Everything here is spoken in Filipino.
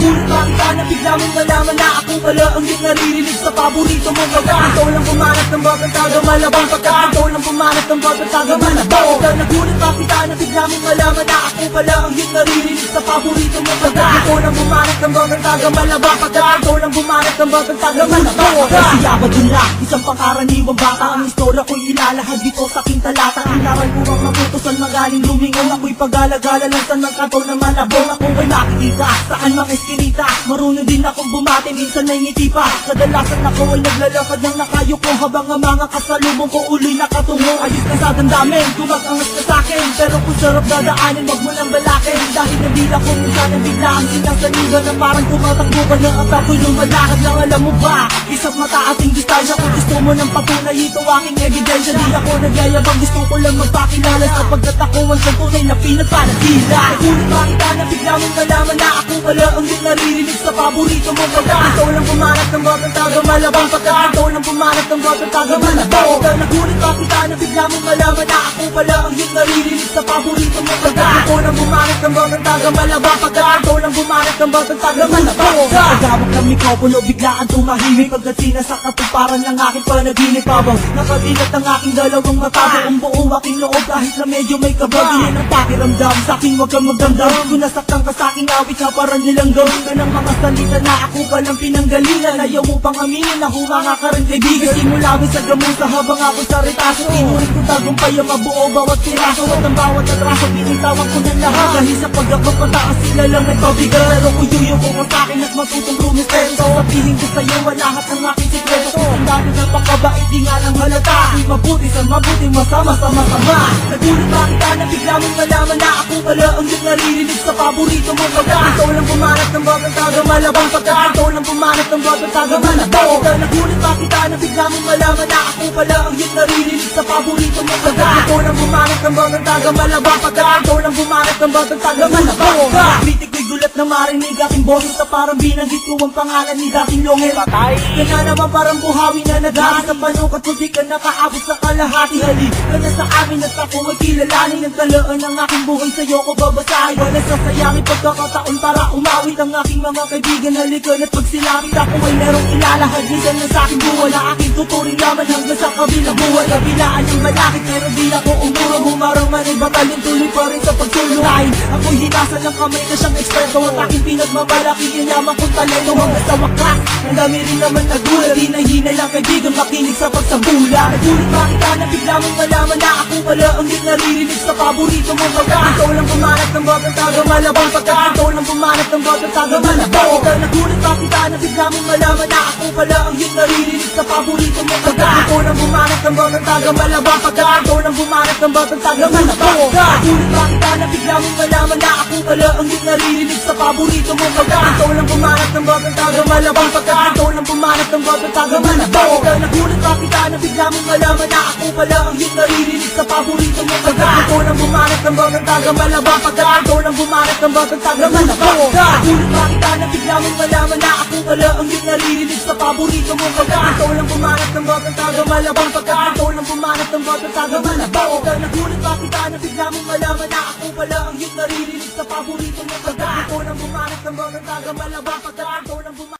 Nagulat ba kita na bigla mong malaman na ako pala ang di naririnig sa paborito mong baga? Ikaw lang bumanat ng bagang taga malabang pagka ikaw lang bumanat ng bagang taga malabang. Nagulat ba kita na bigla mong malaman na ako pala ang di naririnig sa paborito mong baga? Ikaw lang bumanat ng bagang taga malabang pagka ikaw lang bumanat ng bagang taga malabang. Siya ba dun lang, isang pangkaraniwang bata? Ang istorya ko'y ilalahad dito sa aking talata. Inaral ko ang maputusan magaling lumingon. Ako'y pag-alagala lang sa nagkataon na malabong. Ako ay makikita saan mga eskinita. Marunong din akong bumati, minsan ay ngiti pa. Kadalasan ako ay naglalakad ng nakayuko, habang ang mga kasalubong ko ulo'y nakatungo. Ayos ka sa damdamin, tumagangas ka sa'kin, pero kung sarap dadaanin, wag mo lang balakin. Dahil nabila ko minsan ang bigla ang sinasaniban na parang tumatakbo ka ng at ako'y lumalakad lang. Alam mo ba, isang mata ating distansya. Kung gusto mo ng patunay, ito aking ebidensya. Di ako nagyayabang, gusto ko lang magpakilala sapagkat ako ang tunay na pinagpanatila. Nagulat ba kita na bigla mong malaman na ako pala ang di naririnig sa paborito mong baga? Ikaw lang bumanat ng bagang taga malabang pagka ikaw lang bumanat ng bagang taga malabang. Nagulat ba kita na bigla mong malaman na ako pala ang di naririnig sa paborito mong baga? Ikaw lang bumanat ng bagang taga malabang pagka ikaw lang bumanat ng bagang taga malabang. Pagawag ng mikropono, biglaan tumahimik pagkat sinasak na tuparan ng aking panaginip. Habang nakadilat ang aking dalawang mata, buong buo aking loob kahit na medyo may kabag. Yan ang pakiramdam, sa'kin wag kang magdamdam. Kung nasaktan ka sa'king awit na parang nilang gawin ka ng mga salita na ako palang pinanggalingan. Ayaw mo pang aminin na humanga ka rin kaibigan. Simulawin sa gamusa habang ako sa retaso. Tinurin ko tagumpay ang mabuo bawat piraso. At ang bawat atraso, pinitawan ko ng lahat. Dahil sa pagkakapataas sila lang nagpabigal. Pero kung yuyo ko ka sa'kin at matutong rumispeto, sabihin ko sa'yo lahat ng aking sikreto. Ang dami ng pakabait, di nga lang halata. Aking mabuti sa mabuti, masama sa masama. Nagulat ba kita na bigla mong malaman na ako pala ang di naririnig sa paborito mong baga? Ikaw lang bumanat ng bagang taga malabang pagka ikaw lang bumanat ng bagang taga malabang. Nagulat ba kita na bigla mong malaman na ako pala ang di naririnig sa paborito mong baga? Ikaw lang bumanat ng bagang taga malabang pagka ikaw lang bumanat ng bagang taga malabang. Kritik ko'y gulat na marinig aking boses na parang binanggit ko ang pangalan ni dating Longel. Kaya naman parang buhawi na naghahanap ng panukat mo, di ka nakaabot sa kalahati. Halik ka na sa amin at ako ay kilalanin. Ang talaan ng aking buhay sa'yo ko babasahin. Wala sasayangin pagkakataon para umawit ang aking mga kaibigan. Halikan at pagsilapit ako ay merong ilalahad. Minsan na sa'king buwan na aking tuturing laman hanggang sa kabilang buwan. Kabilaan ng malakit pero di ako umurong. Humarang man ay batalyon, tuloy pa rin sa pagsulungahin. Ako'y hinasan ng kamay na siyang eksperto at aking pinagmamalaki yung yaman kong talento. Hanggang sa wakas, ang dami rin naman nagulat. Di na hinay lang kaibigan, makinig sa pagsabula. Nagulat ba kita na bigla mong malaman na ako pala ang di naririnig sa paborito mong baga? Ikaw lang bumanat ng bagang taga malabang pagka ikaw lang bumanat ng bagang taga malabang. Nagulat ba kita na bigla mong malaman na ako pala ang di naririnig sa paborito mong baga? Ikaw lang bumanat ng bagang taga malabang pagka ikaw lang bumanat ng bagang taga malabang. Nagulat ba kita na bigla mong malaman na ako pala ang di naririnig sa paborito mong baga? Ikaw lang bumanat ng bagang taga malabang pagka ikaw lang bumanat ng bagang taga malabang. Nagulat ba kita na bigla mong malaman na ako pala ang di naririnig sa paborito mong baga? Ikaw lang bumanat ng bagang taga malabang pagka ikaw lang bumanat ng bagang taga malabang. Nagulat ba kita na bigla mong malaman na ako pala ang di naririnig sa paborito mong baga? Ikaw lang bumanat ng bagang taga malabang pagka ikaw lang bumanat ng bagang taga malabang. Nagulat ba kita na bigla mong malaman na ako pala ang di naririnig sa paborito mong baga? Ikaw lang bumanat ng bagang taga malabang pagka ikaw lang bumanat